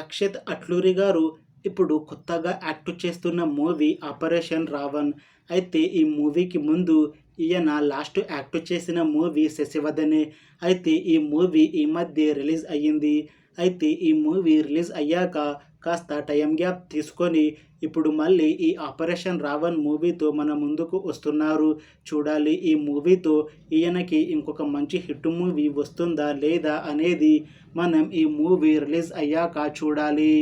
రక్షిత్ అట్లూరి గారు ఇప్పుడు కొత్తగా యాక్ట్ చేస్తున్న మూవీ ఆపరేషన్ రావణ్. అయితే ఈ మూవీకి ముందు ఈయన లాస్ట్ యాక్ట్ చేసిన మూవీ శశివదనే. అయితే ఈ మూవీ ఈ మధ్య రిలీజ్ అయ్యింది. అయితే ఈ మూవీ రిలీజ్ అయ్యాక కాస్త టైం గ్యాప్ తీసుకొని ఇప్పుడు మళ్ళీ ఈ ఆపరేషన్ రావణ్ మూవీతో మన ముందుకు వస్తున్నారు. చూడాలి ఈ మూవీతో ఈయనకి ఇంకొక మంచి హిట్ మూవీ వస్తుందా లేదా అనేది మనం ఈ మూవీ రిలీజ్ అయ్యాక చూడాలి.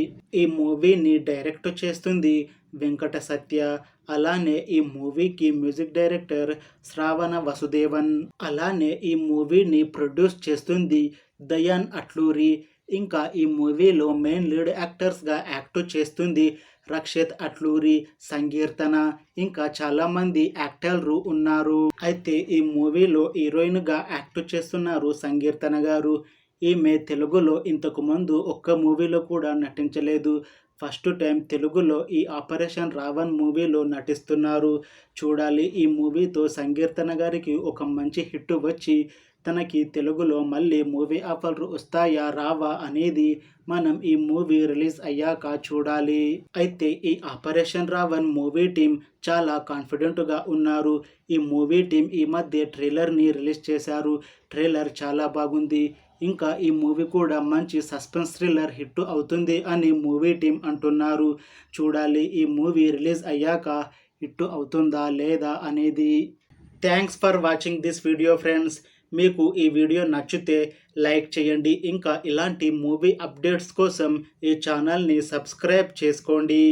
ఈ మూవీని డైరెక్ట్ చేస్తుంది వెంకట సత్య. అలానే ఈ మూవీకి మ్యూజిక్ డైరెక్టర్ శ్రావణ వసుదేవన్. అలానే ఈ మూవీని ప్రొడ్యూస్ చేస్తుంది దయాన్ అట్లూరి. ఇంకా ఈ మూవీలో మెయిన్ లీడ్ యాక్టర్స్గా యాక్ట్ చేస్తుంది రక్షిత్ అట్లూరి, సంకీర్తన, ఇంకా చాలామంది యాక్టర్లు ఉన్నారు. అయితే ఈ మూవీలో హీరోయిన్గా యాక్ట్ చేస్తున్నారు సంకీర్తన గారు. ఈమె తెలుగులో ఇంతకు ముందు ఒక్క మూవీలో కూడా నటించలేదు. ఫస్ట్ టైం తెలుగులో ఈ ఆపరేషన్ రావణ్ మూవీలో నటిస్తున్నారు. చూడాలి ఈ మూవీతో సంకీర్తన గారికి ఒక మంచి హిట్ వచ్చి తనకి తెలుగులో మళ్ళీ మూవీ ఆఫర్లు వస్తాయా రావా అనేది మనం ఈ మూవీ రిలీజ్ అయ్యాక చూడాలి. అయితే ఈ ఆపరేషన్ రావణ్ మూవీ టీం చాలా కాన్ఫిడెంట్గా ఉన్నారు. ఈ మూవీ టీం ఈ మధ్య ట్రైలర్ని రిలీజ్ చేశారు. ట్రైలర్ చాలా బాగుంది. ఇంకా ఈ మూవీ కూడా మంచి సస్పెన్స్ థ్రిల్లర్ హిట్ అవుతుంది అని మూవీ టీం అంటున్నారు. చూడాలి ఈ మూవీ రిలీజ్ అయ్యాక హిట్ అవుతుందా లేదా అనేది. Thanks for watching this video friends. మీకు ఈ వీడియో నచ్చితే లైక్ చేయండి. ఇంకా ఇలాంటి మూవీ అప్డేట్స్ కోసం ఈ ఛానల్ని సబ్స్క్రైబ్ చేసుకోండి.